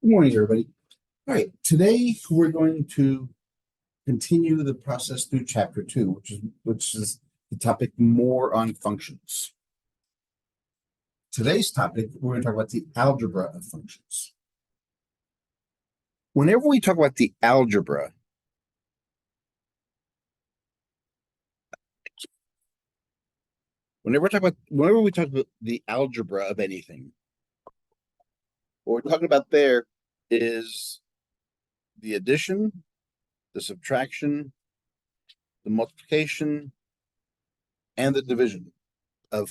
Good morning, everybody. All right, today we're going to continue the process through chapter two, which is the topic more on functions. Today's topic, we're going to talk about the algebra of functions. Whenever we talk about the algebra, whenever we talk about the algebra of anything, what we're talking about there is the addition, the subtraction, the multiplication, and the division of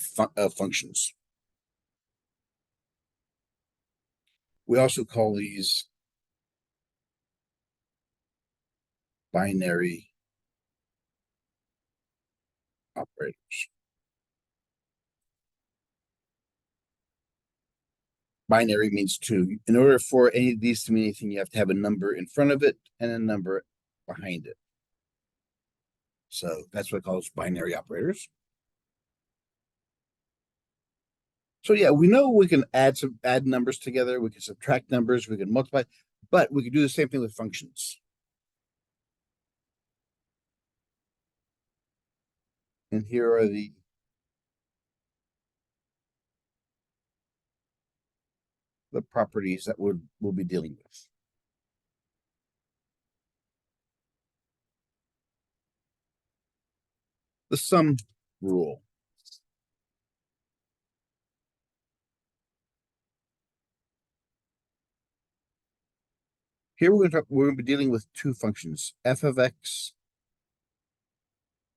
functions. We also call these binary operators. Binary means two. In order for any of these to mean anything, you have to have a number in front of it and a number behind it. So that's what it calls binary operators. So yeah, we know we can add numbers together, we can subtract numbers, we can multiply, but we can do the same thing with functions. And here are the properties that we'll be dealing with. The sum rule. Here we're going to be dealing with two functions, f of x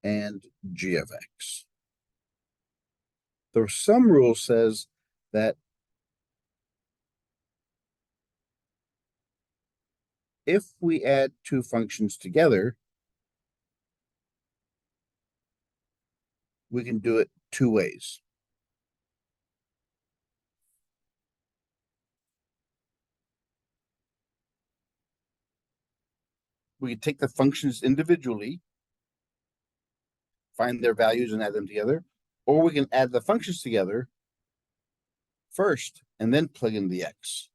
and g of x. The sum rule says that if we add two functions together, we can do it two ways. We can take the functions individually, find their values and add them together, or we can add the functions together first and then plug in the x.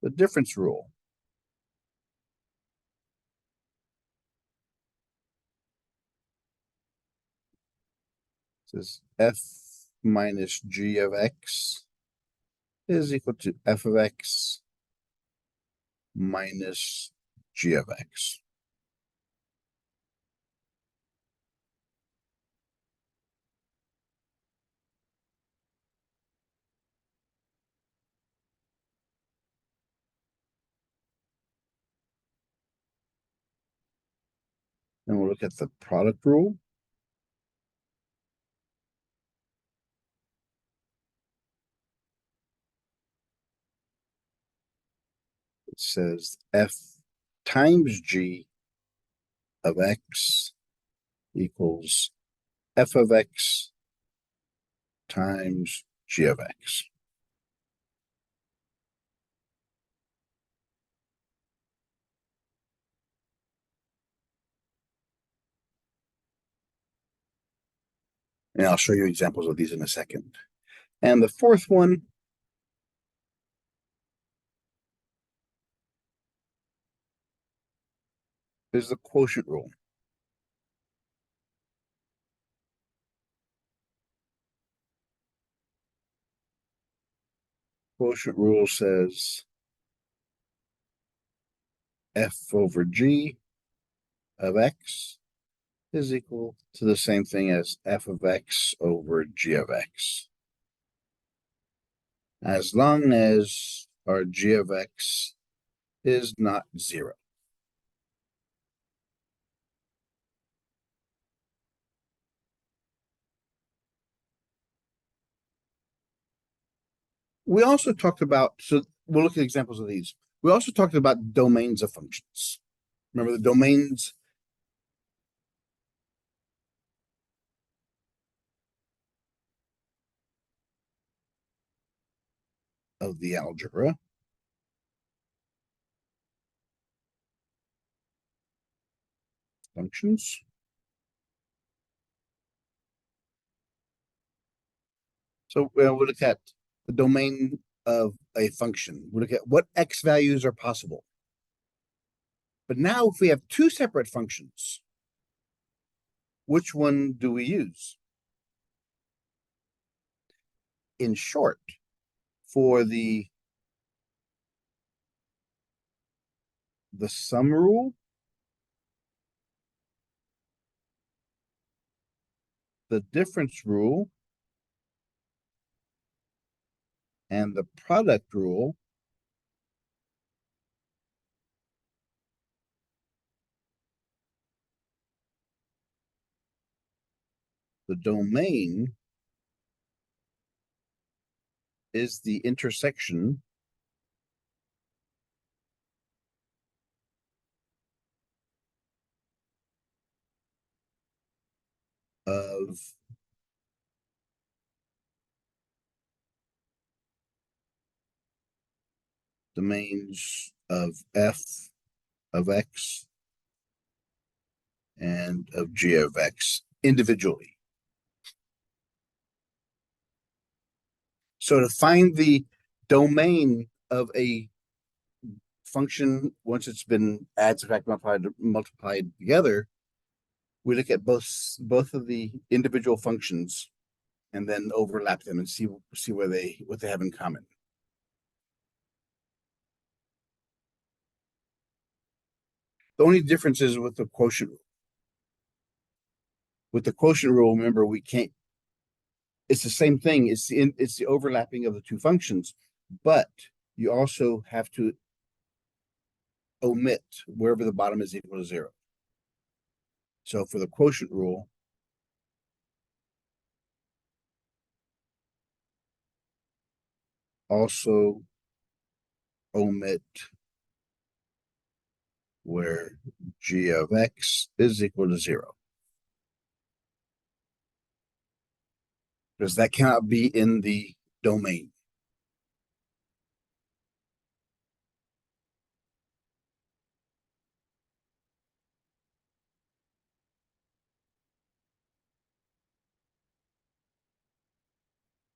The difference rule. Says f minus g of x is equal to f of x minus g of x. And we'll look at the product rule. It says f times g of x equals f of x times g of x. And I'll show you examples of these in a second. And the fourth one is the quotient rule. Quotient rule says f over g of x is equal to the same thing as f of x over g of x. As long as our g of x is not 0. We also talked about, so we'll look at examples of these. We also talked about domains of functions. Remember the domains? Of the algebra. functions. So we'll look at the domain of a function. We'll look at what x values are possible. But now if we have two separate functions, which one do we use? In short, for the sum rule, the difference rule, and the product rule, the domain is the intersection of domains of f of x and of g of x individually. So to find the domain of a function, once it's been add, subtract, multiplied together, we look at both of the individual functions and then overlap them and see what they have in common. The only difference is with the quotient rule. With the quotient rule, remember, we can't. It's the same thing. It's the overlapping of the two functions, but you also have to omit wherever the bottom is equal to 0. So for the quotient rule, also omit where g of x is equal to 0. Because that cannot be in the domain.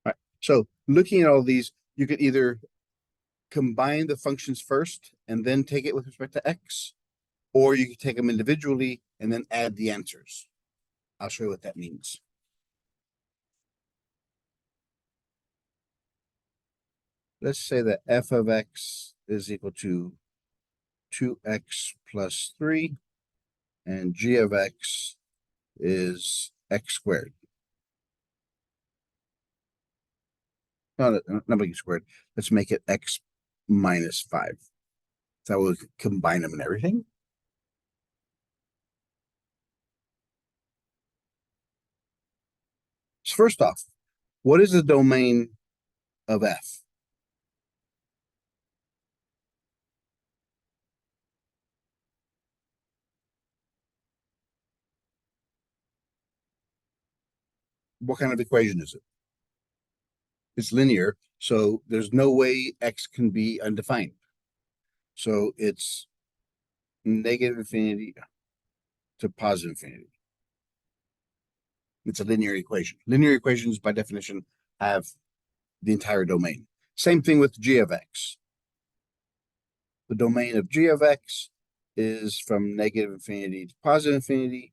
All right. So looking at all these, you could either combine the functions first and then take it with respect to x, or you could take them individually and then add the answers. I'll show you what that means. Let's say that f of x is equal to 2x plus 3, and g of x is x squared. No, not make it squared. Let's make it x minus 5. So we'll combine them and everything. So first off, what is the domain of f? What kind of equation is it? It's linear, so there's no way x can be undefined. So it's negative infinity to positive infinity. It's a linear equation. Linear equations, by definition, have the entire domain. Same thing with g of x. The domain of g of x is from negative infinity to positive infinity.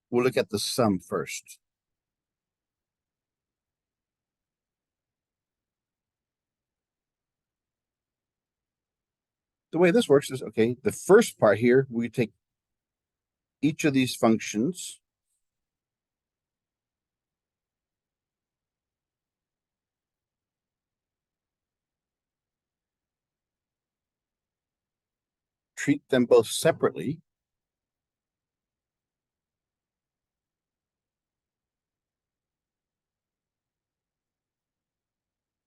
We'll look at the sum first. The way this works is, okay, the first part here, we take each of these functions, treat them both separately,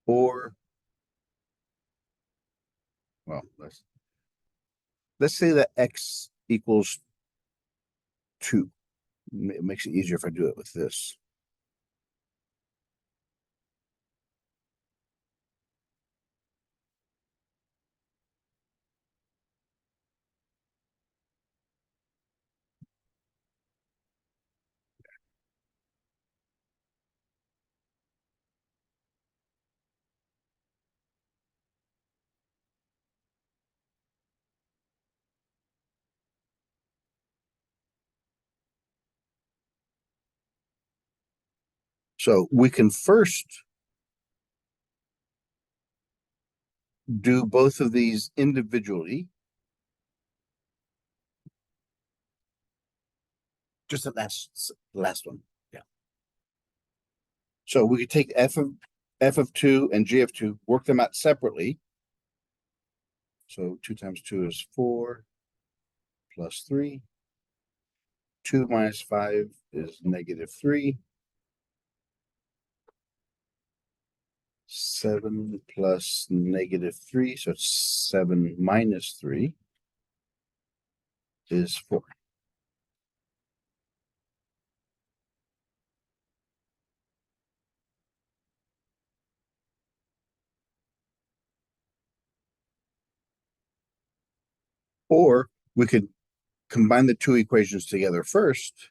Or, well, let's say that x equals 2. It makes it easier if I do it with this. So we can first do both of these individually. Just the last one. Yeah. So we could take f of 2 and g of 2, work them out separately. So 2 times 2 is 4 plus 3. 2 minus 5 is -3. 7 plus -3, so it's 7 minus 3 is 4. Or we could combine the two equations together first.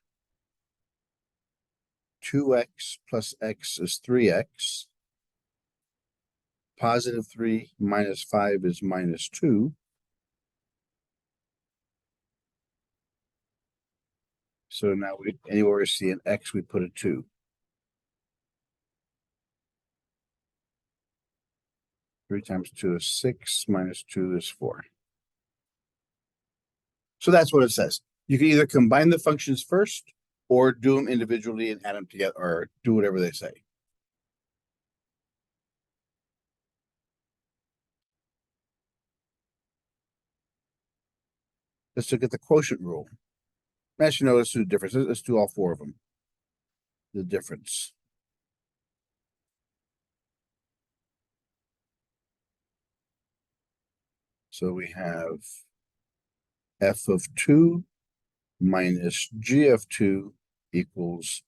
2x plus x is 3x. Positive 3 minus 5 is -2. So now anywhere we see an x, we put a 2. 3 times 2 is 6, minus 2 is 4. So that's what it says. You can either combine the functions first or do them individually and add them together, or do whatever they say. Let's look at the quotient rule. Actually, no, let's do the difference. Let's do all 4 of them. The difference. So we have f of 2 minus g of 2 equals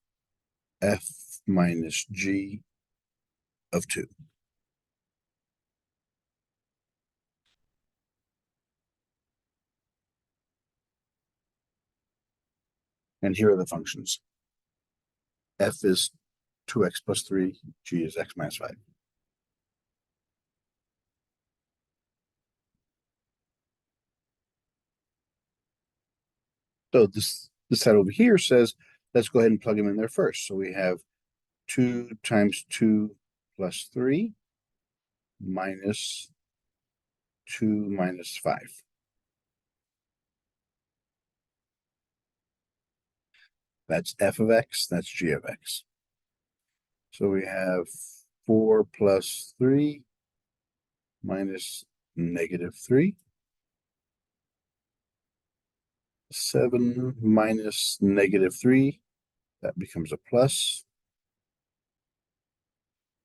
f minus g of 2. And here are the functions. F is 2x plus 3, g is x minus 5. So this side over here says, let's go ahead and plug them in there first. So we have 2 times 2 plus 3 minus 2 minus 5. That's f of x, that's g of x. So we have 4 plus 3 minus -3. 7 minus -3, that becomes a plus,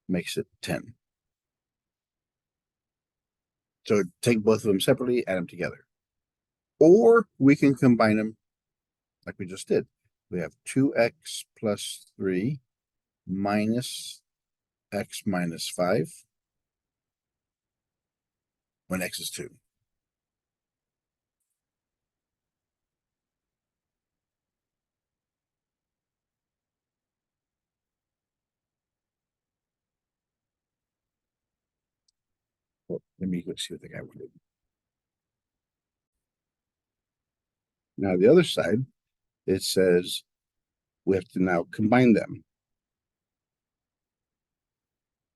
makes it 10. So take both of them separately, add them together. Or we can combine them like we just did. We have 2x plus 3 minus x minus 5 when x is 2. Well, let me go see what the guy wanted. Now the other side, it says we have to now combine them.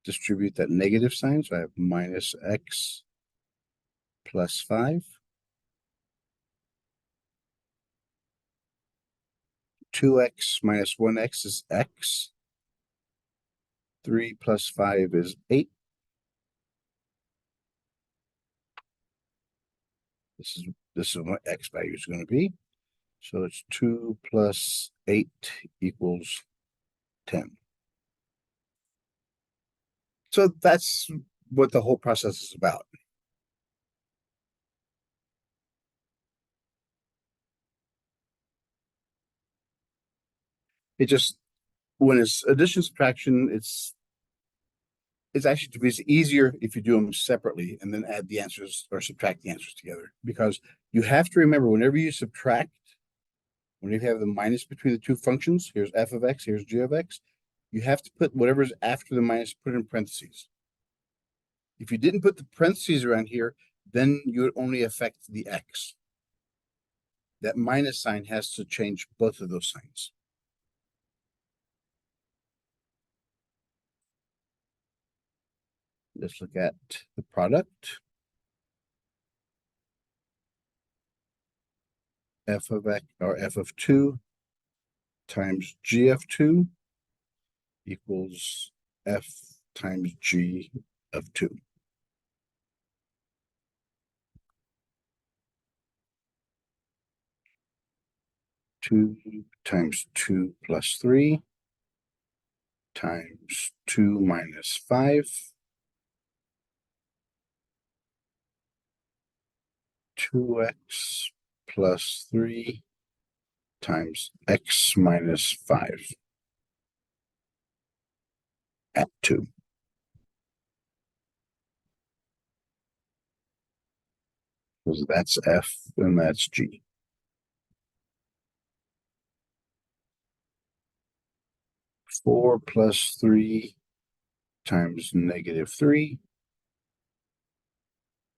Distribute that negative sign, so I have minus x plus 5. 2x minus 1x is x. 3 plus 5 is 8. This is what x value is going to be. So it's 2 plus 8 equals 10. So that's what the whole process is about. It just when it's addition subtraction, it's actually it's easier if you do them separately and then add the answers or subtract the answers together because you have to remember whenever you subtract, when you have the minus between the two functions, here's f of x, here's g of x, you have to put whatever's after the minus, put it in parentheses. If you didn't put the parentheses around here, then you would only affect the x. That minus sign has to change both of those signs. Let's look at the product. F of x or f of 2 times g of 2 equals f times g of 2. Two times 2 plus 3 times 2 minus 5. 2x plus 3 times x minus 5 at 2. Because that's f and that's g. 4 plus 3 times negative 3.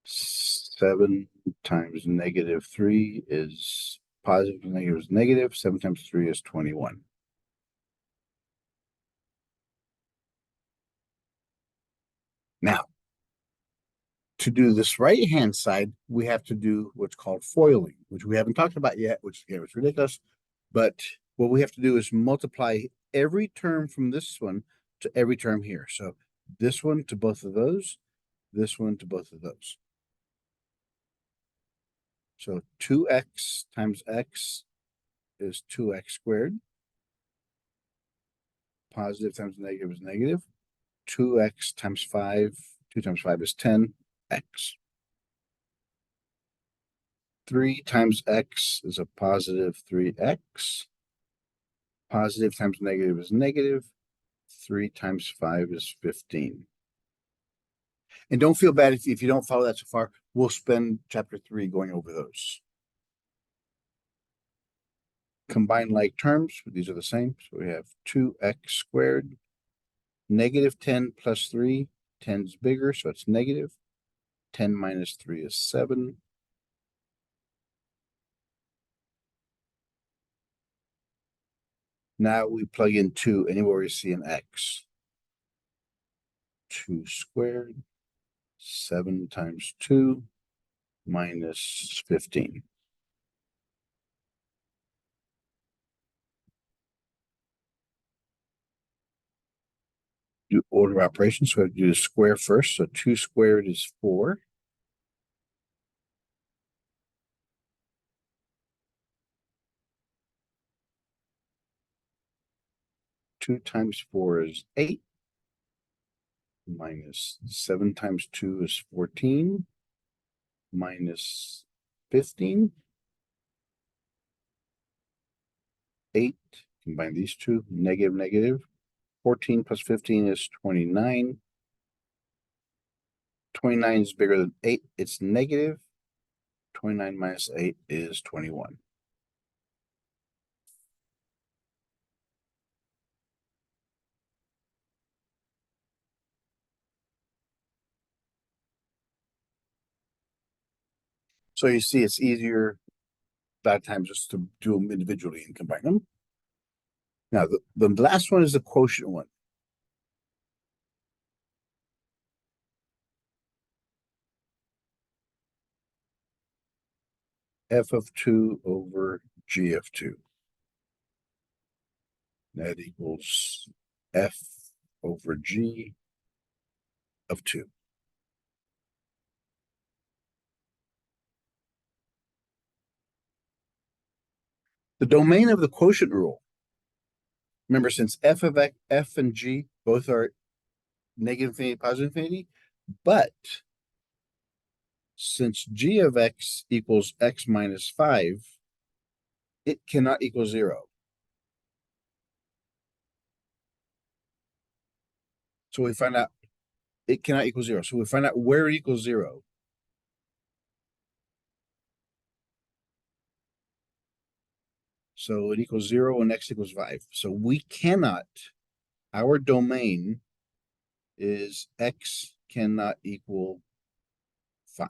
7 times negative 3 is positive, negative is negative. 7 times 3 is 21. Now, to do this right-hand side, we have to do what's called foiling, which we haven't talked about yet, which again is ridiculous. But what we have to do is multiply every term from this one to every term here. So this one to both of those, this one to both of those. So 2x times x is 2x squared. Positive times negative is negative. 2x times 5, 2 times 5 is 10x. 3 times x is a positive 3x. Positive times negative is negative. 3 times 5 is 15. And don't feel bad if you don't follow that so far. We'll spend chapter 3 going over those. Combine like terms. These are the same. So we have 2x squared. Negative 10 plus 3. 10 is bigger, so it's negative. 10 minus 3 is 7. Now we plug in 2 anywhere we see an x. 2 squared. 7 times 2 minus 15. Do order operations, so we have to do the square first. So 2 squared is 4. 2 times 4 is 8. Minus 7 times 2 is 14. Minus 15. 8. Combine these two. Negative, negative. 14 plus 15 is 29. 29 is bigger than 8. It's negative. 29 minus 8 is 21. So you see, it's easier that time just to do them individually and combine them. Now, the last one is the quotient one. F of 2 over G of 2. That equals F over G of 2. The domain of the quotient rule. Remember, since f of x, f and g both are negative infinity, positive infinity, but since g of x equals x minus 5, it cannot equal 0. So we find out it cannot equal 0. So we find out where it equals 0. So it equals 0 and x equals 5. So we cannot, our domain is x cannot equal 5.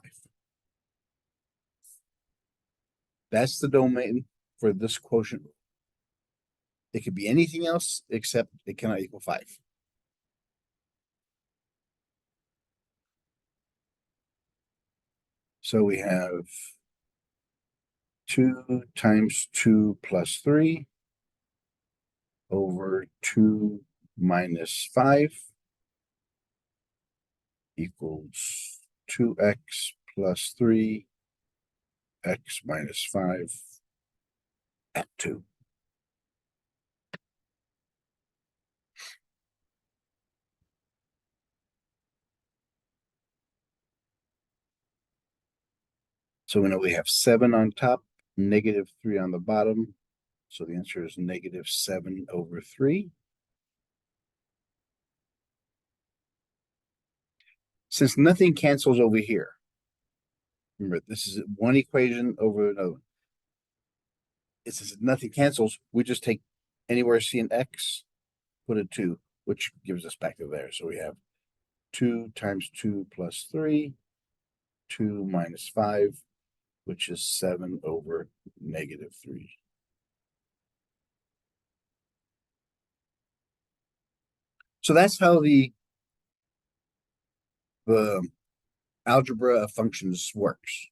That's the domain for this quotient rule. It could be anything else except it cannot equal 5. So we have 2 times 2 plus 3 over 2 minus 5 equals 2x plus 3 x minus 5 at 2. So we know we have 7 on top, negative 3 on the bottom. So the answer is negative 7 over 3. Since nothing cancels over here, remember, this is one equation over another one. It says nothing cancels. We just take anywhere C and X, put a 2, which gives us back to there. So we have 2 times 2 plus 3, 2 minus 5, which is 7 over negative 3. So that's how the algebra of functions works.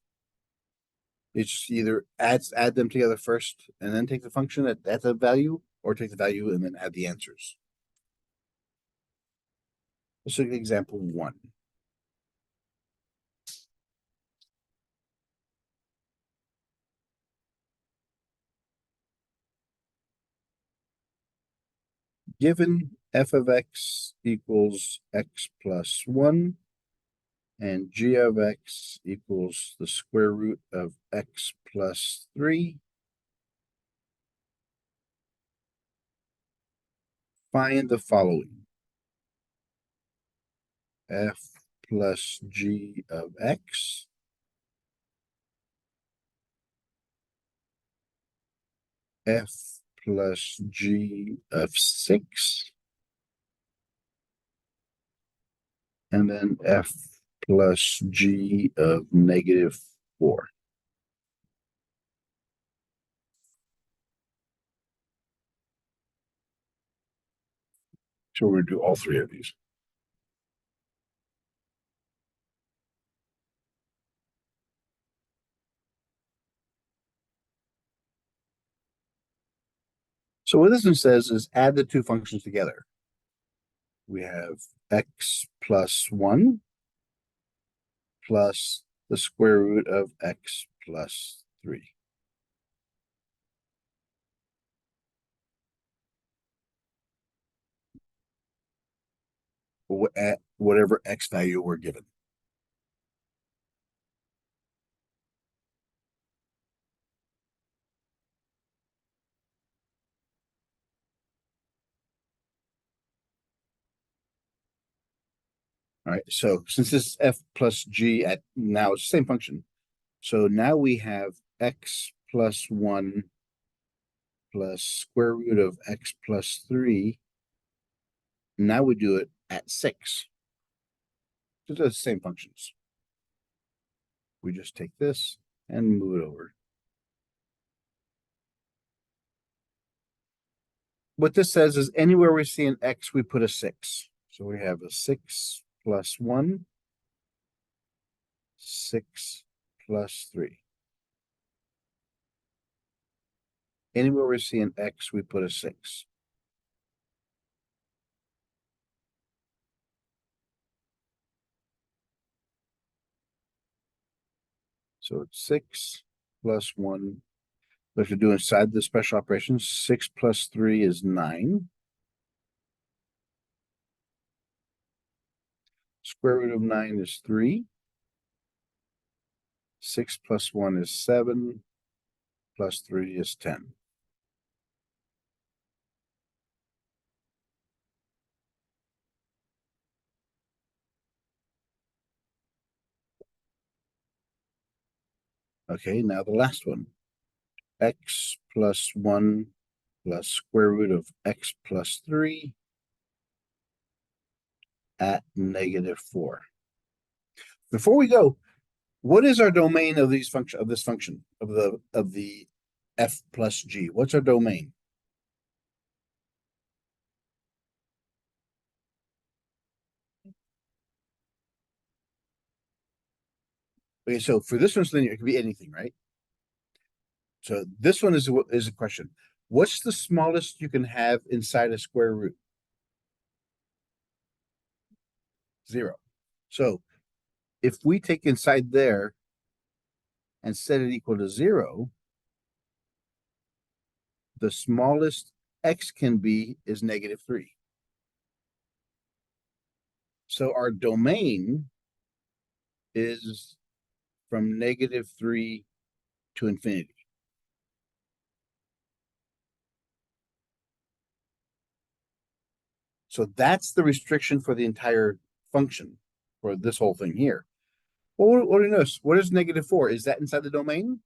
It's either add them together first and then take the function at the value, or take the value and then add the answers. Let's look at example 1. Given f of x equals x plus 1 and g of x equals the square root of x plus 3, find the following: f plus g of x, f plus g of 6, and then f plus g of negative 4. So we're going to do all 3 of these. So what this one says is add the 2 functions together. We have x plus 1 plus the square root of x plus 3. At whatever x value we're given. All right, so since this is f plus g at now it's the same function. So now we have x plus 1 plus square root of x plus 3. Now we do it at 6. It's the same functions. We just take this and move it over. What this says is anywhere we see an x, we put a 6. So we have a 6 plus 1, 6 plus 3. Anywhere we see an x, we put a 6. So it's 6 plus 1. We have to do inside the special operations. 6 plus 3 is 9. Square root of 9 is 3. 6 plus 1 is 7. Plus 3 is 10. Okay, now the last one. X plus 1 plus square root of x plus 3 at -4. Before we go, what is our domain of this function of the f plus g? What's our domain? Okay, so for this one's linear, it can be anything, right? So this one is a question. What's the smallest you can have inside a square root? 0. So if we take inside there and set it equal to 0, the smallest x can be is -3. So our domain is from -3 to infinity. So that's the restriction for the entire function for this whole thing here. Well, what do you notice? What is -4? Is that inside the domain?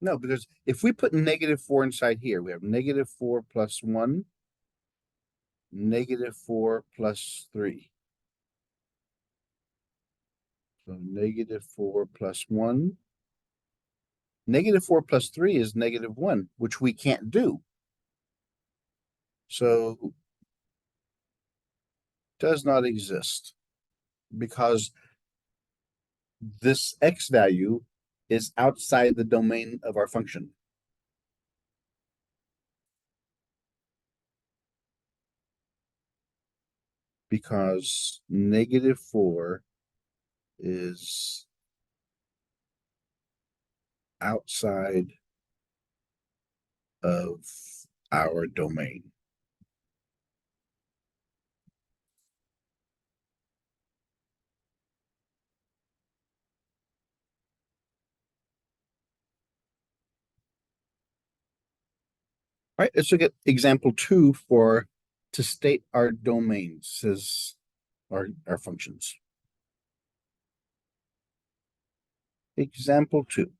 No, because if we put -4 inside here, we have -4 plus 1, -4 plus 3. So -4 plus 1. -4 plus 3 is -1, which we can't do. So does not exist because this x value is outside the domain of our function. Because -4 is outside of our domain. All right, let's look at example 2 to state our domains, says our functions. Example 2.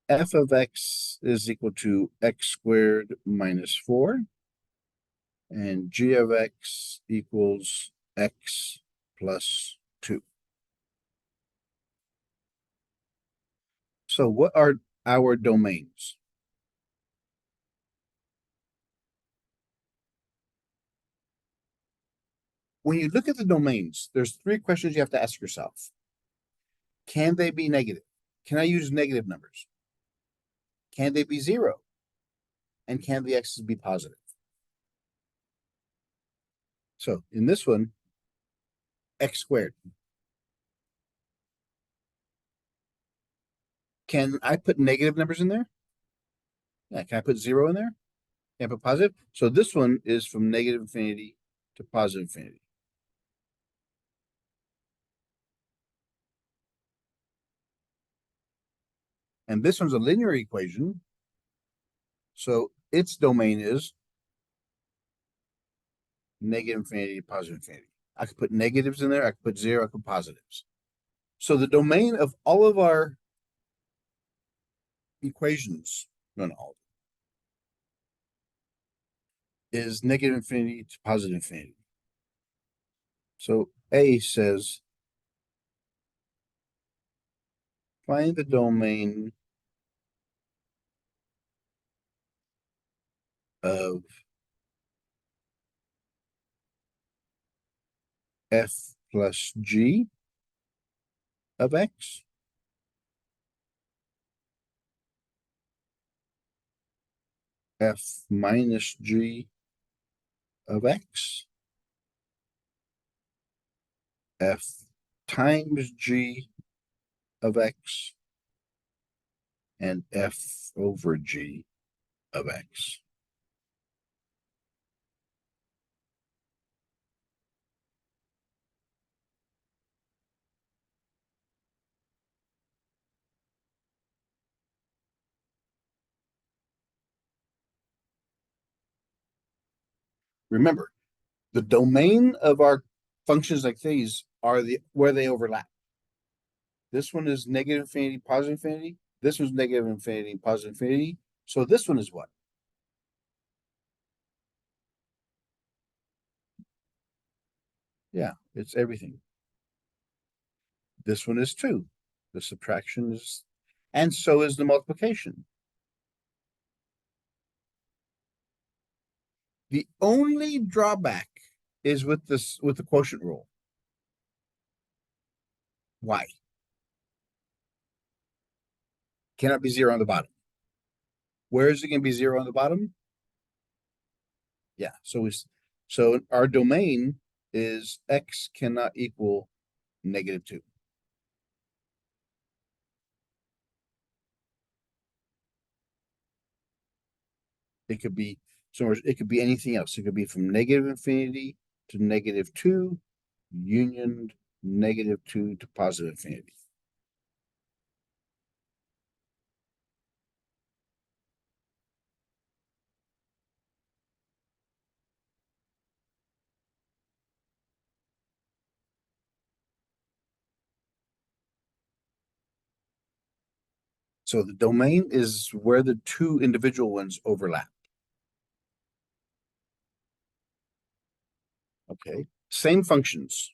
F of x is equal to x squared minus 4, and g of x equals x plus 2. So what are our domains? When you look at the domains, there's 3 questions you have to ask yourself. Can they be negative? Can I use negative numbers? Can they be 0? And can the x's be positive? So in this one, x squared. Can I put negative numbers in there? Yeah, can I put 0 in there? Can I put positive? So this one is from negative infinity to positive infinity. And this one's a linear equation. So its domain is negative infinity to positive infinity. I could put negatives in there. I could put 0. I could put positives. So the domain of all of our equations, not all, is negative infinity to positive infinity. So A says, find the domain of f plus g of x. F minus g of x. F times g of x. And f over g of x. Remember, the domain of our functions like these are where they overlap. This one is negative infinity, positive infinity. This one's negative infinity, positive infinity. So this one is what? Yeah, it's everything. This one is 2. The subtraction is, and so is the multiplication. The only drawback is with the quotient rule. Why? Cannot be 0 on the bottom. Where is it going to be 0 on the bottom? Yeah, so our domain is x cannot equal -2. It could be it could be anything else. It could be from negative infinity to -2, union -2 to positive infinity. So the domain is where the two individual ones overlap. Okay. Same functions.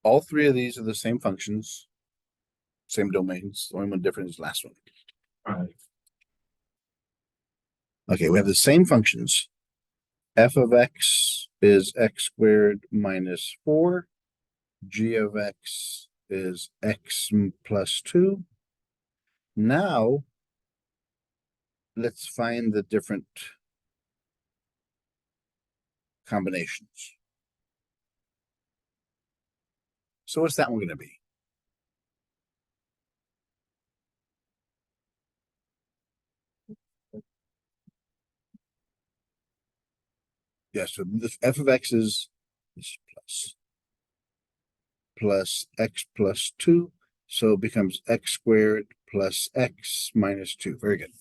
All 3 of these are the same functions, same domains. The only one different is the last one. All right. Okay, we have the same functions. F of x is x squared minus 4. G of x is x plus 2. Now, let's find the different combinations. So what's that one going to be? Yeah, so this f of x is plus x plus 2. So it becomes x squared plus x minus 2. Very good.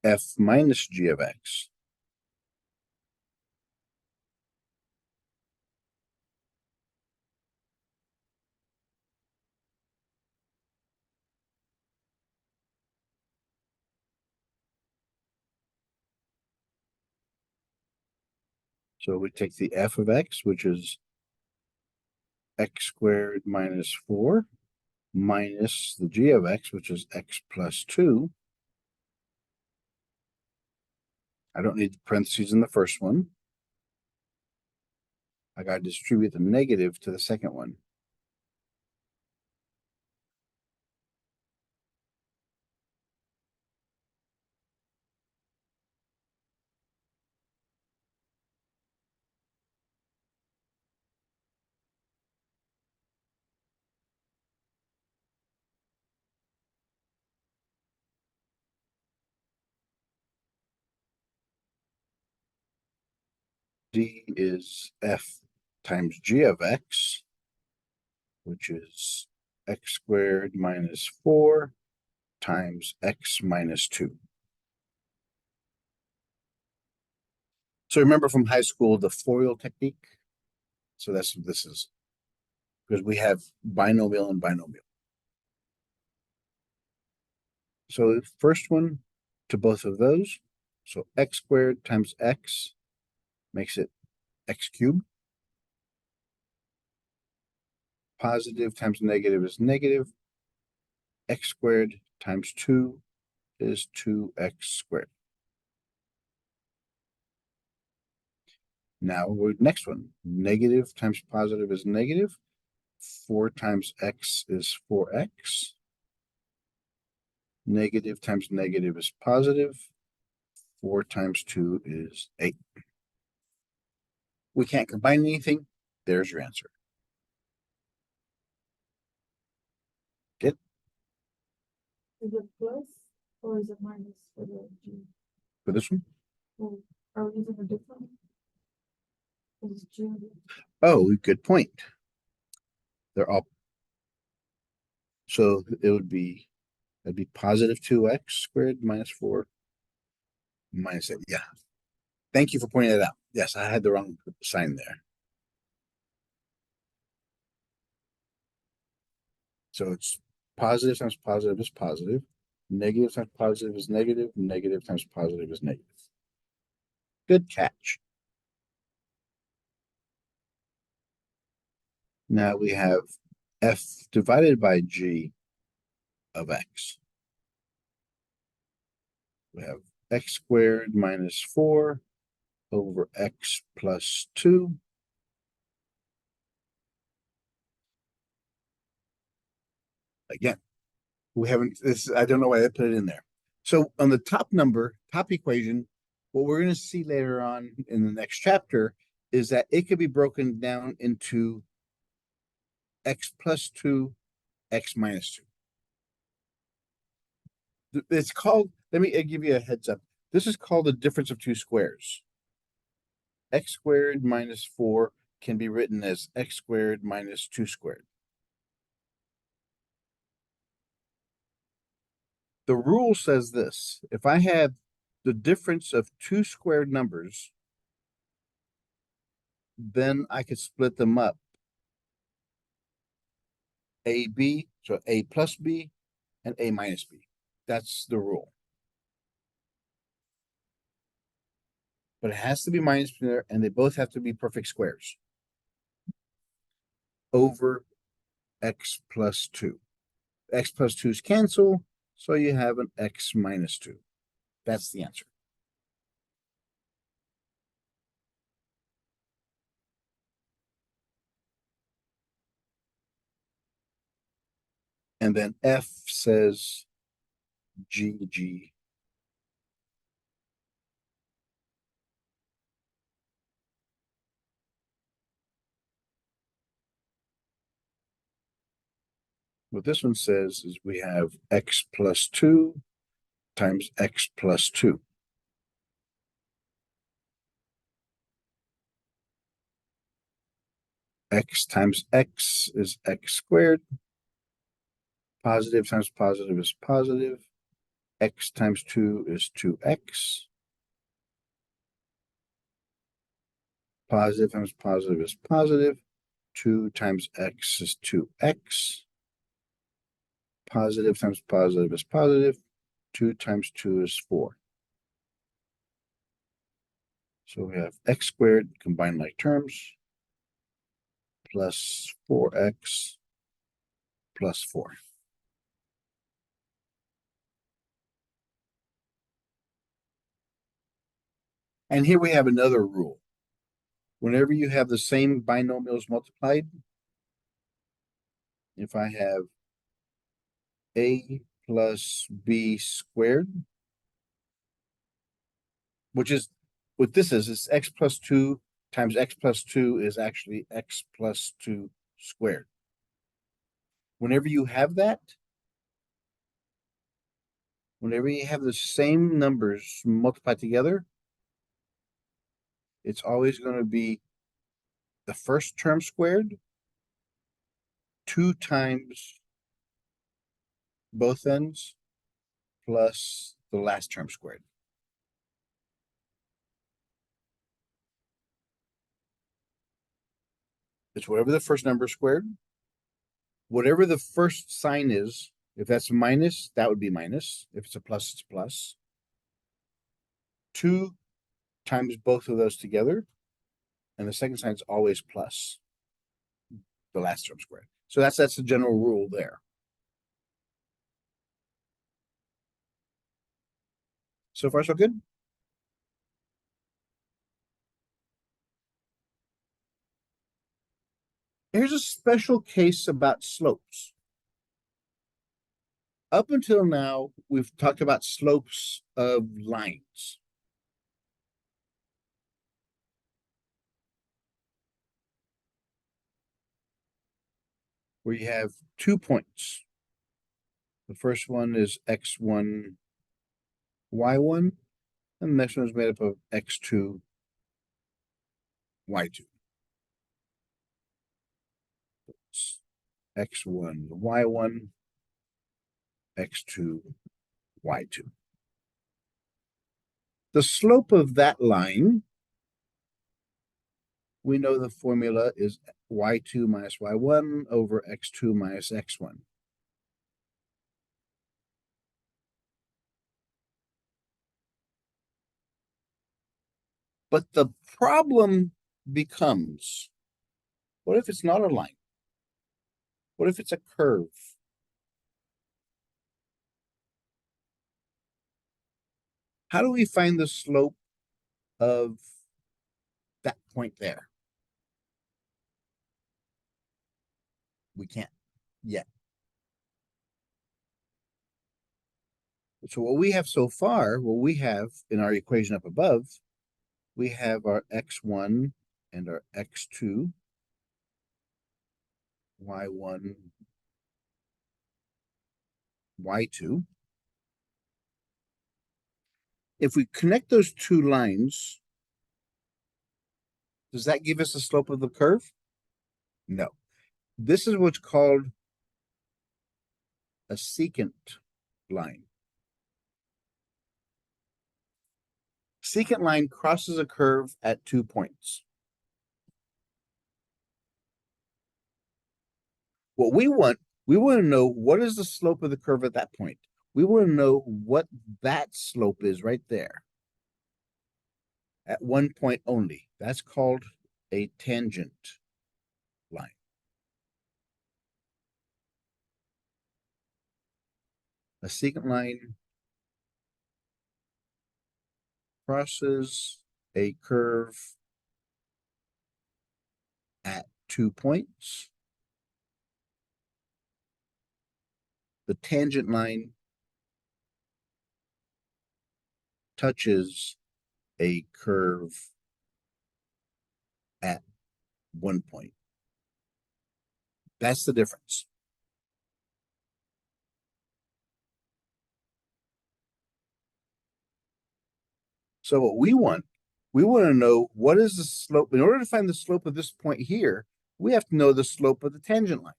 F minus g of x. So we take the f of x, which is x squared minus 4, minus the g of x, which is x plus 2. I don't need the parentheses in the first one. I got to distribute the negative to the second one. D is f times g of x, which is x squared minus 4 times x minus 2. So remember from high school the FOIL technique? So that's what this is. Because we have binomial and binomial. So first one to both of those. So x squared times x makes it x cubed. Positive times negative is negative. X squared times 2 is 2x squared. Now we're next one. Negative times positive is negative. 4 times x is 4x. Negative times negative is positive. 4 times 2 is 8. We can't combine anything. There's your answer. Get Is it plus or is it minus for the G? for this one? Well, are we using a different? is G. Oh, good point. They're all. So that'd be positive 2x squared minus 4 minus 8. Yeah. Thank you for pointing that out. Yes, I had the wrong sign there. So it's positive times positive is positive. Negative times positive is negative. Negative times positive is negative. Good catch. Now we have f divided by g of x. We have x squared minus 4 over x plus 2. Again, we haven't, this, I don't know why I put it in there. So on the top equation, what we're going to see later on in the next chapter is that it could be broken down into x plus 2, x minus 2. It's called, let me give you a heads up. This is called the difference of two squares. X squared minus 4 can be written as x squared minus 2 squared. The rule says this: if I have the difference of two squared numbers, then I could split them up. AB, so A plus B and A minus B. That's the rule. But it has to be minus there, and they both have to be perfect squares. Over x plus 2. X plus 2's cancel, so you have an x minus 2. That's the answer. And then F says GG. What this one says is we have x plus 2 times x plus 2. X times x is x squared. Positive times positive is positive. X times 2 is 2x. Positive times positive is positive. 2 times x is 2x. Positive times positive is positive. 2 times 2 is 4. So we have x squared, combined like terms, plus 4x plus 4. And here we have another rule. Whenever you have the same binomials multiplied, if I have a plus b squared, which is what this is x plus 2 times x plus 2 is actually x plus 2 squared. Whenever you have that, whenever you have the same numbers multiplied together, it's always going to be the first term squared 2 times both ends plus the last term squared. It's whatever the first number squared, whatever the first sign is. If that's minus, that would be minus. If it's a plus, it's plus. 2 times both of those together, and the second sign is always plus the last term squared. So that's the general rule there. So far, so good. Here's a special case about slopes. Up until now, we've talked about slopes of lines. Where you have 2 points. The first one is x1, y1, and the next one is made up of x2, y2. x1, y1, x2, y2. The slope of that line, we know the formula is y2 minus y1 over x2 minus x1. But the problem becomes, what if it's not a line? What if it's a curve? How do we find the slope of that point there? We can't yet. So what we have so far, what we have in our equation up above, we have our x1 and our x2, y1, y2. If we connect those two lines, does that give us the slope of the curve? No. This is what's called a secant line. Secant line crosses a curve at 2 points. What we want to know what is the slope of the curve at that point. We want to know what that slope is right there at 1 point only. That's called a tangent line. A secant line crosses a curve at 2 points. The tangent line touches a curve at 1 point. That's the difference. So what we want to know what is the slope. In order to find the slope of this point here, we have to know the slope of the tangent line.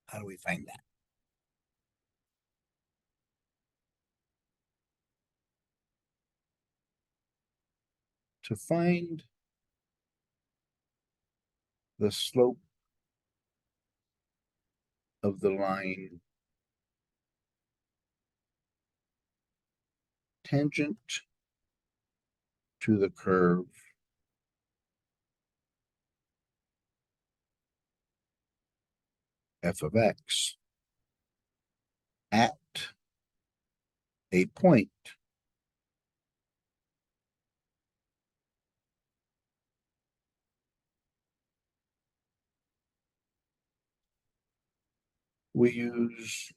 How do we find that? To find the slope of the line tangent to the curve f of x at a point we use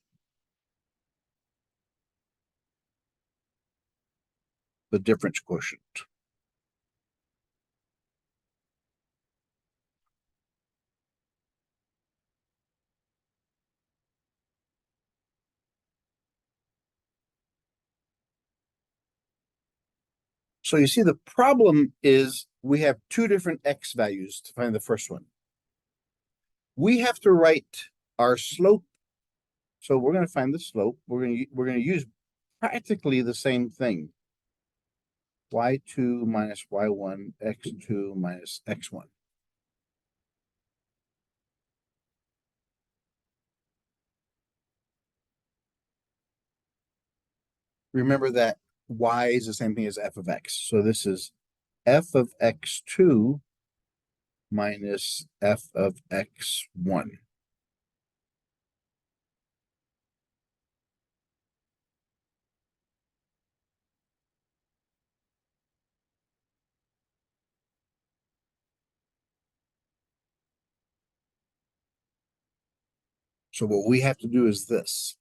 the difference quotient. So you see the problem is we have two different x values to find the first one. We have to write our slope. So we're going to find the slope. We're going to use practically the same thing. y2 minus y1, x2 minus x1. Remember that y is the same thing as f of x. So this is f of x2 minus f of x1. So what we have to do is this.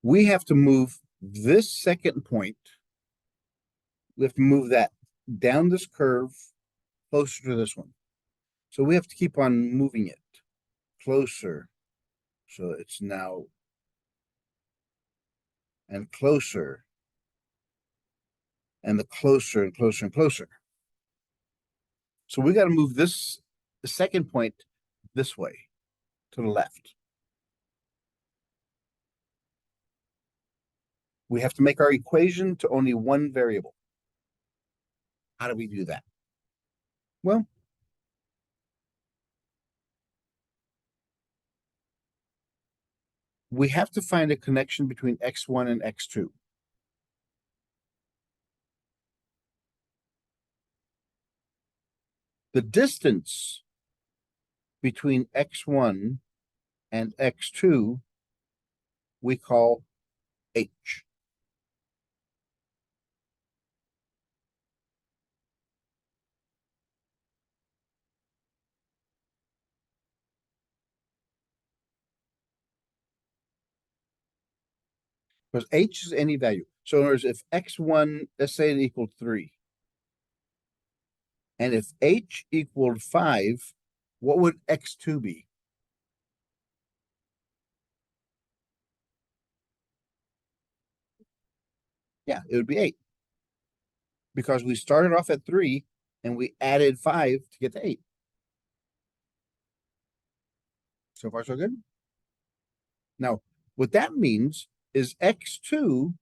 We have to move this second point. We have to move that down this curve closer to this one. So we have to keep on moving it closer. So it's now and closer and the closer and closer and closer. So we got to move this, the second point, this way, to the left. We have to make our equation to only one variable. How do we do that? Well, we have to find a connection between x1 and x2. The distance between x1 and x2 we call h. Because h is any value. So in other words, if x1, let's say it equaled 3, and if h equaled 5, what would x2 be? Yeah, it would be 8. Because we started off at 3 and we added 5 to get to 8. So far, so good. Now, what that means is x2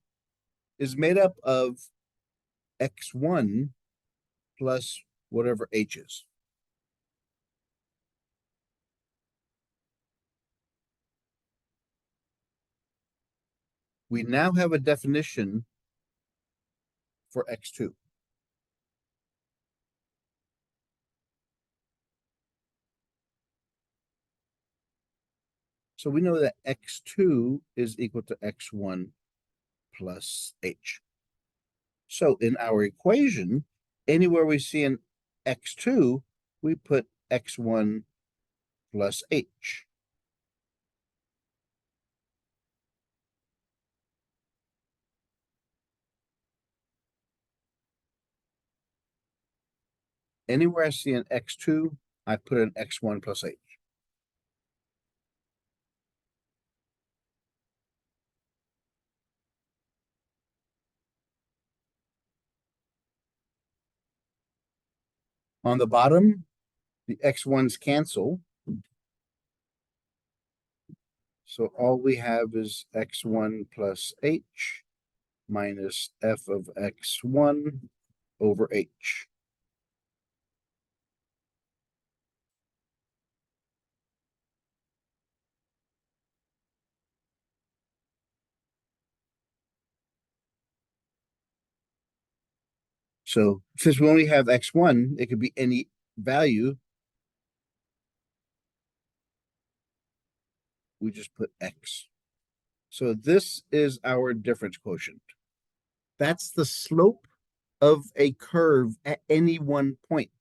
is made up of x1 plus whatever h is. We now have a definition for x2. So we know that x2 is equal to x1 plus h. So in our equation, anywhere we see an x2, we put x1 plus h. Anywhere I see an x2, I put an x1 plus h. On the bottom, the x1s cancel. So all we have is x1 plus h minus f of x1 over h. So since we only have x1, it could be any value. We just put x. So this is our difference quotient. That's the slope of a curve at any one point.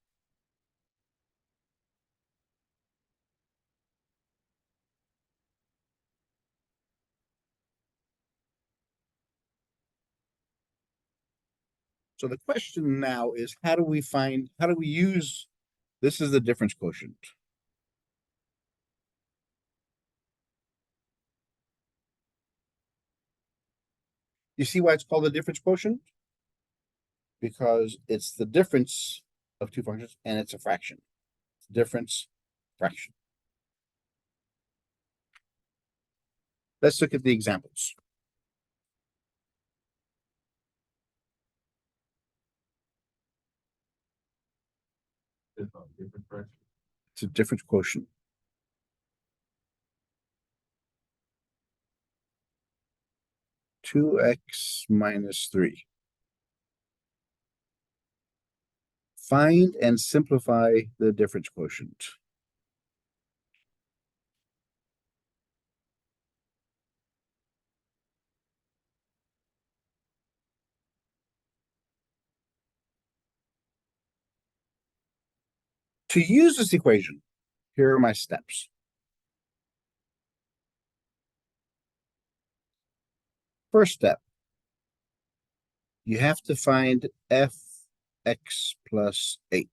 So the question now is, how do we use, this is the difference quotient. You see why it's called the difference quotient? Because it's the difference of two functions and it's a fraction. It's difference fraction. Let's look at the examples. It's a difference quotient. Two x minus 3. Find and simplify the difference quotient. To use this equation, here are my steps. First step, you have to find fx plus h.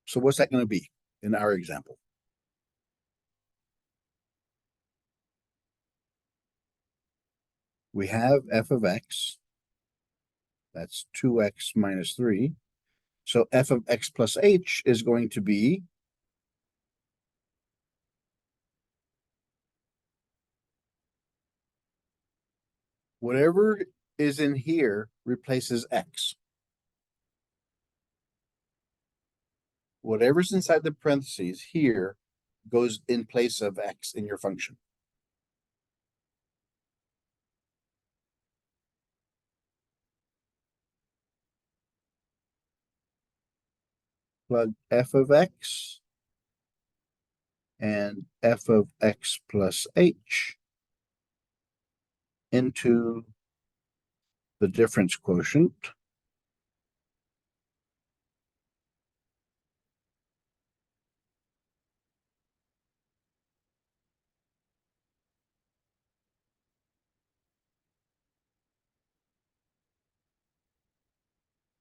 So what's that going to be in our example? We have f of x. That's 2x minus 3. So f of x plus h is going to be whatever is in here replaces x. Whatever's inside the parentheses here goes in place of x in your function. Plug f of x and f of x plus h into the difference quotient.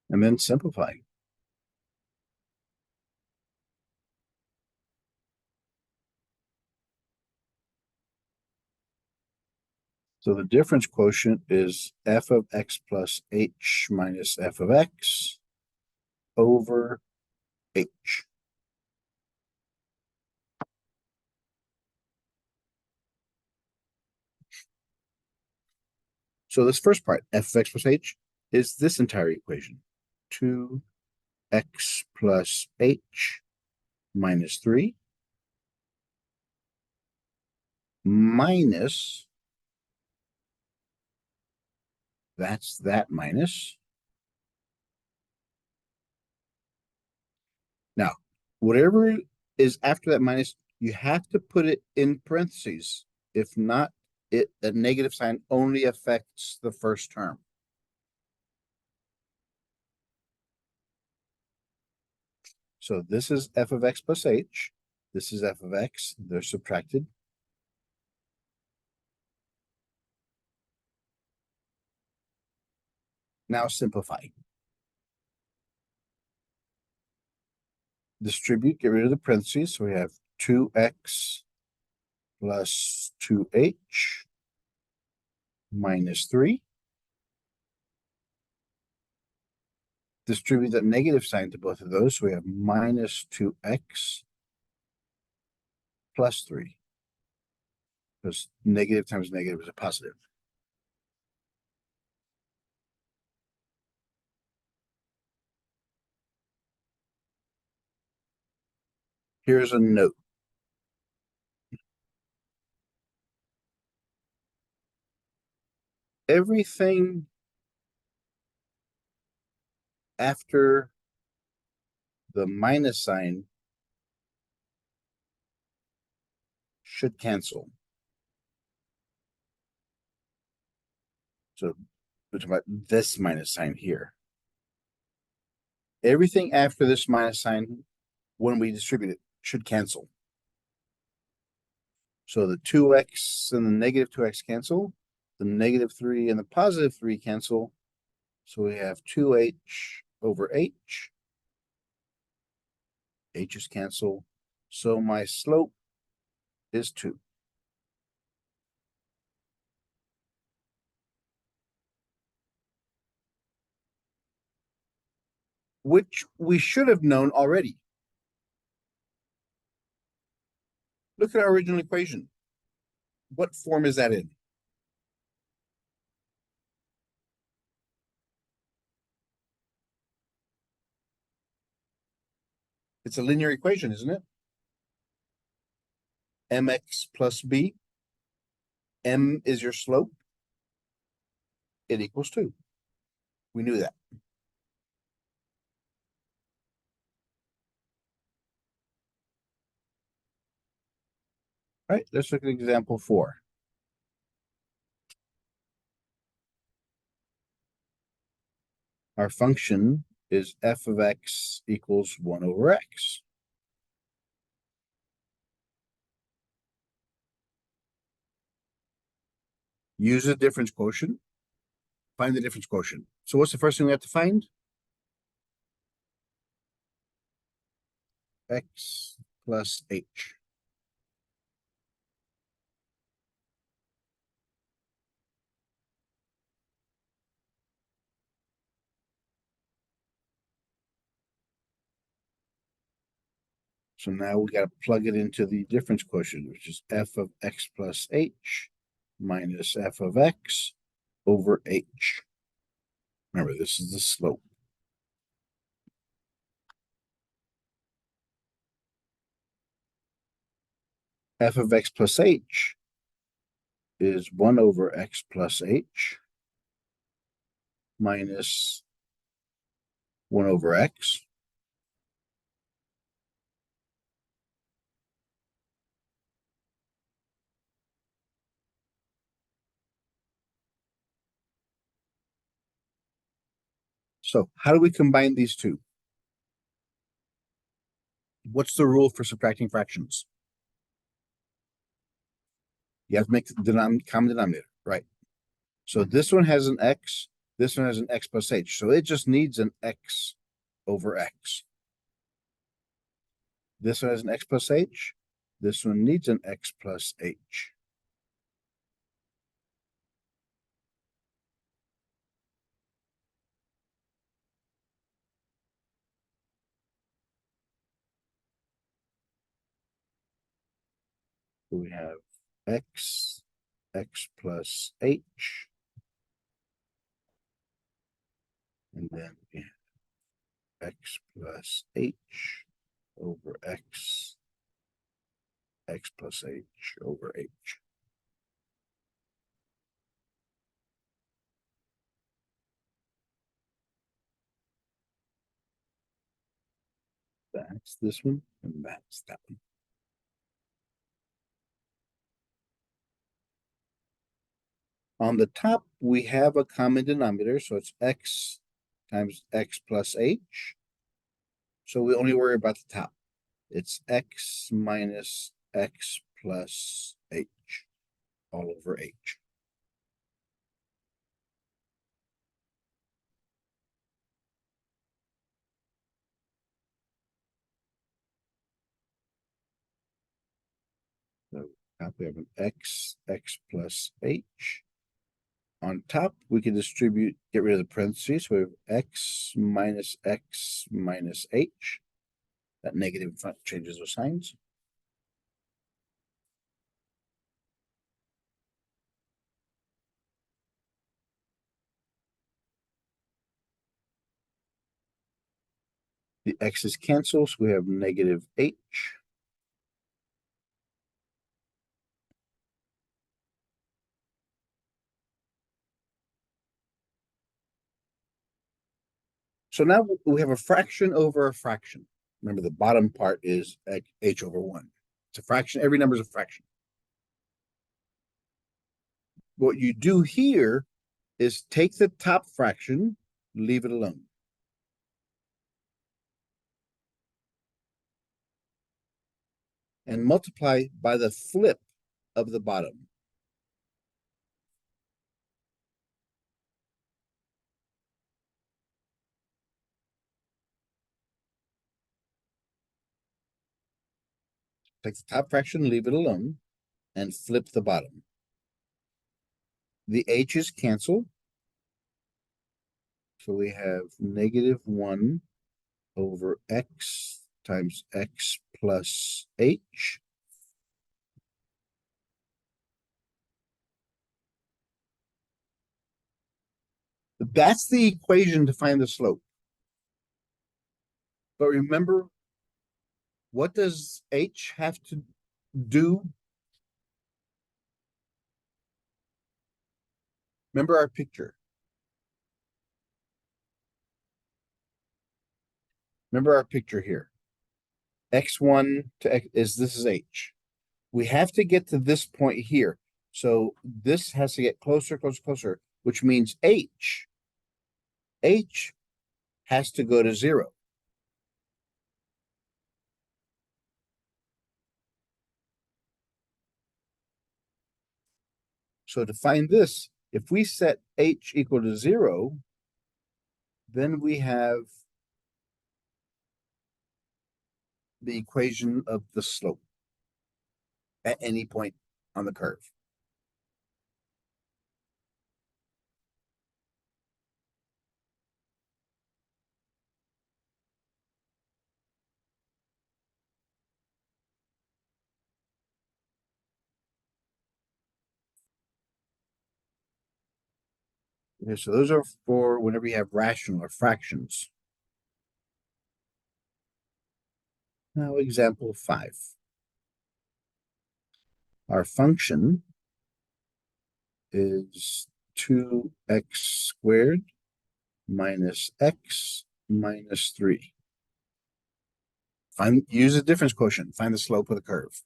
And then simplify. So the difference quotient is f of x plus h minus f of x over h. So this first part, f of x plus h, is this entire equation. 2x plus h minus 3 minus, that's that minus. Now, whatever is after that minus, you have to put it in parentheses. If not, the negative sign only affects the first term. So this is f of x plus h. This is f of x. They're subtracted. Now simplify. Distribute, get rid of the parentheses. So we have 2x plus 2h minus 3. Distribute that negative sign to both of those. So we have minus 2x plus 3. Because negative times negative is a positive. Here's a note. Everything after the minus sign should cancel. So we're talking about this minus sign here. Everything after this minus sign, when we distribute it, should cancel. So the 2x and the negative 2x cancel. The negative 3 and the positive 3 cancel. So we have 2h over h. H's cancel. So my slope is 2. Which we should have known already. Look at our original equation. What form is that in? It's a linear equation, isn't it? Mx plus b. M is your slope. It equals 2. We knew that. All right, let's look at example 4. Our function is f of x equals 1 over x. Use the difference quotient. Find the difference quotient. So what's the first thing we have to find? X plus h. So now we got to plug it into the difference quotient, which is f of x plus h minus f of x over h. Remember, this is the slope. F of x plus h is 1 over x plus h minus 1 over x. So how do we combine these two? What's the rule for subtracting fractions? You have to make the common denominator, right? So this one has an x, this one has an x plus h. So it just needs an x over x. This one has an x plus h. This one needs an x plus h. So we have x, x plus h, and then we have x plus h over x, x plus h over h. That's this one, and that's that one. On the top, we have a common denominator, so it's x times x plus h. So we only worry about the top. It's x minus x plus h all over h. So top we have an x, x plus h. On top, we can distribute, get rid of the parentheses. So we have x minus h. That negative in front changes those signs. The x's cancel, so we have negative h. So now we have a fraction over a fraction. Remember, the bottom part is h over 1. It's a fraction. Every number is a fraction. What you do here is take the top fraction, leave it alone. And multiply by the flip of the bottom. Take the top fraction, leave it alone, and flip the bottom. The h's cancel. So we have negative 1 over x times x plus h. That's the equation to find the slope. But remember, what does h have to do? Remember our picture. Remember our picture here. X1 to x this is h. We have to get to this point here. So this has to get closer, closer, closer, which means h has to go to 0. So to find this, if we set h equal to 0, then we have the equation of the slope at any point on the curve. Okay, so those are for whenever you have rational or fractions. Now, example 5. Our function is 2x squared minus x minus 3. Use the difference quotient. Find the slope of the curve.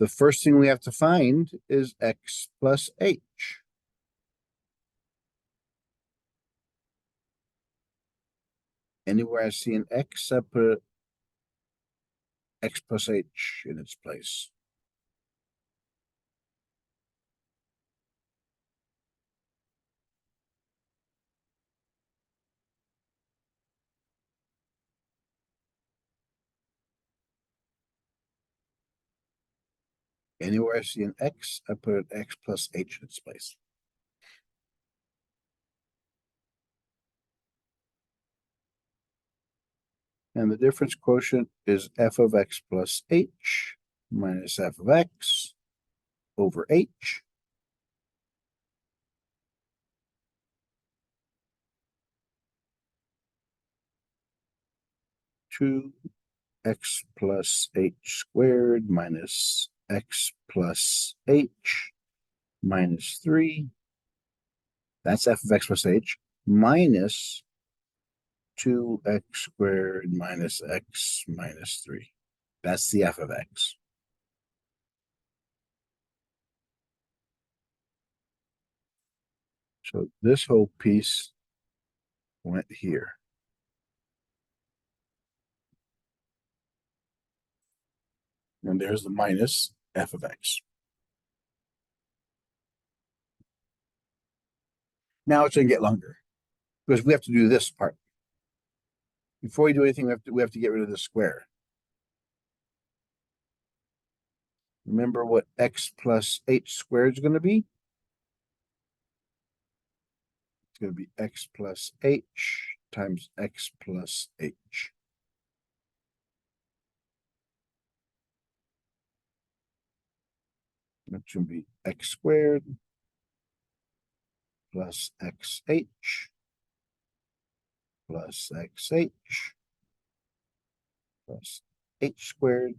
The first thing we have to find is x plus h. Anywhere I see an x, I put x plus h in its place. Anywhere I see an x, I put an x plus h in its place. And the difference quotient is f of x plus h minus f of x over h. Two x plus h squared minus x plus h minus 3. That's f of x plus h minus 2x squared minus x minus 3. That's the f of x. So this whole piece went here. And there's the minus f of x. Now it's going to get longer because we have to do this part. Before we do anything, we have to get rid of the square. Remember what x plus h squared is going to be? It's going to be x plus h times x plus h. That should be x squared plus xh plus xh plus h squared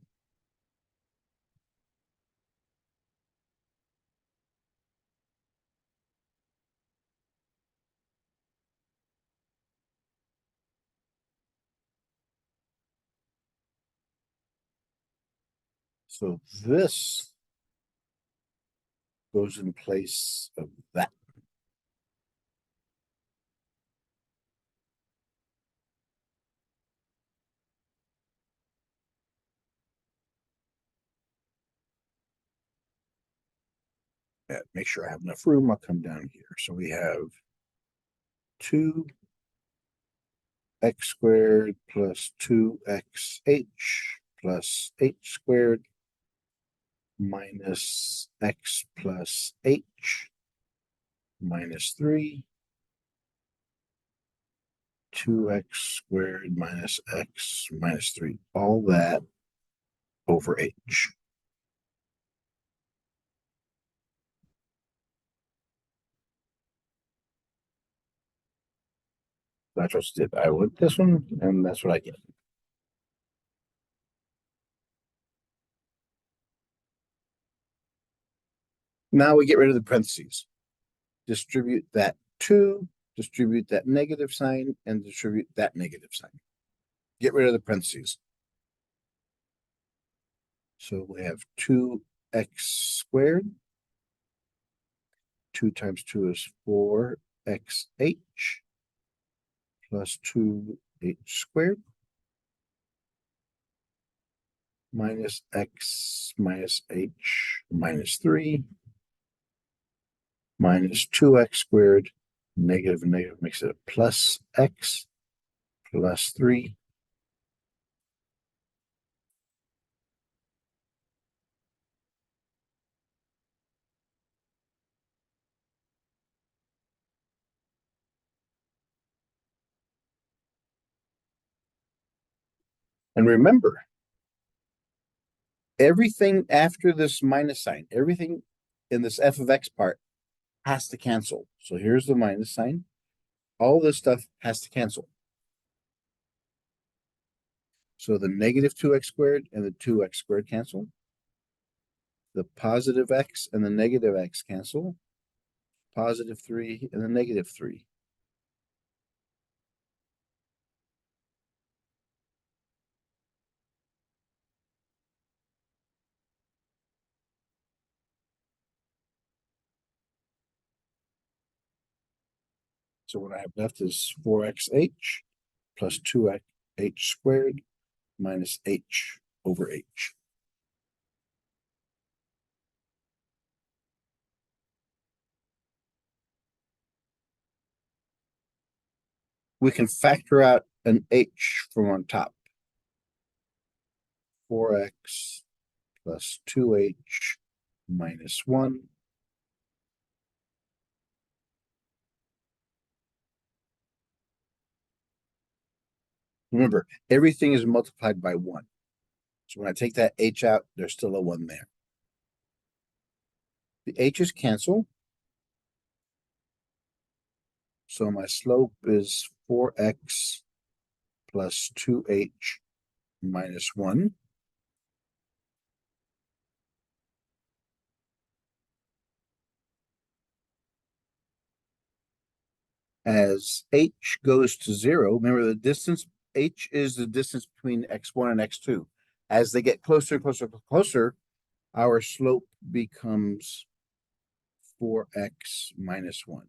so this goes in place of that. Yeah, make sure I have enough room. I'll come down here. So we have 2x squared plus 2xh plus h squared minus x plus h minus 3, 2x squared minus x minus 3, all that over h. That's what I did. I went this one, and that's what I get. Now we get rid of the parentheses. Distribute that 2, distribute that negative sign, and distribute that negative sign. Get rid of the parentheses. So we have 2x squared. 2 times 2 is 4xh plus 2h squared minus x minus h minus 3 minus 2x squared. Negative and negative makes it a plus x plus 3 and remember, everything after this minus sign, everything in this f of x part has to cancel. So here's the minus sign. All this stuff has to cancel. So the negative 2x squared and the 2x squared cancel. The positive x and the negative x cancel. Positive 3 and the negative 3. So what I have left is 4xh plus 2h squared minus h over h. We can factor out an h from on top. 4x plus 2h minus 1. Remember, everything is multiplied by 1. So when I take that h out, there's still a 1 there. The h's cancel. So my slope is 4x plus 2h minus 1. As h goes to 0, remember the distance, h is the distance between x1 and x2. As they get closer, closer, closer, our slope becomes 4x minus 1.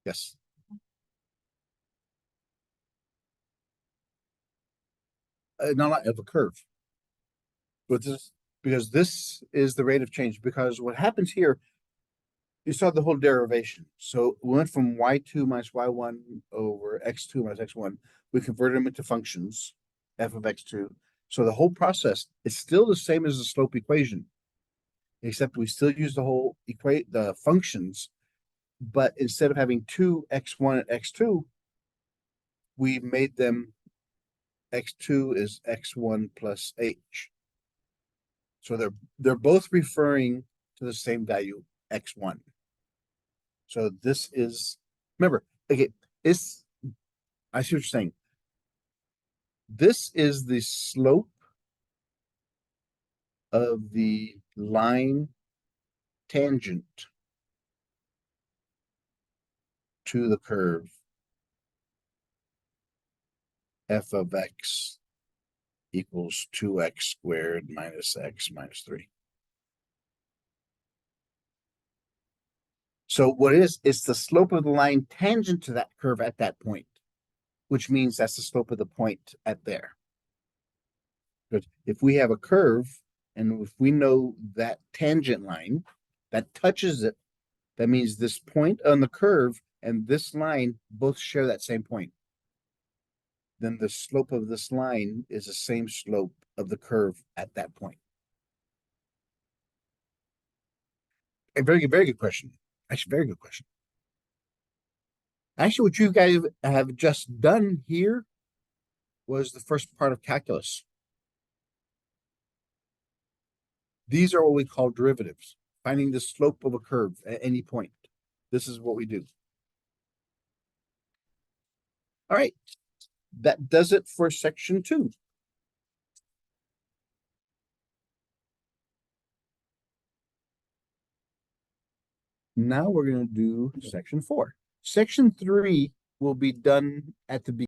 Yes. Not of a curve. But this, because this is the rate of change. Because what happens here, you saw the whole derivation. So we went from y2 minus y1 over x2 minus x1. We converted them into functions, f of x2. So the whole process is still the same as the slope equation, except we still use the whole equate the functions, but instead of having two x1 and x2, we made them x2 is x1 plus h. So they're both referring to the same value, x1. So this is, remember, okay, this, I see what you're saying. This is the slope of the line tangent to the curve f of x equals 2x squared minus x minus 3. So what it is, it's the slope of the line tangent to that curve at that point, which means that's the slope of the point at there. But if we have a curve, and if we know that tangent line that touches it, that means this point on the curve and this line both share that same point. Then the slope of this line is the same slope of the curve at that point. A very good question. Actually, very good question. Actually, what you guys have just done here was the first part of calculus. These are what we call derivatives, finding the slope of a curve at any point. This is what we do. All right, that does it for section 2. Now we're going to do section 4. Section 3 will be done at the beginning.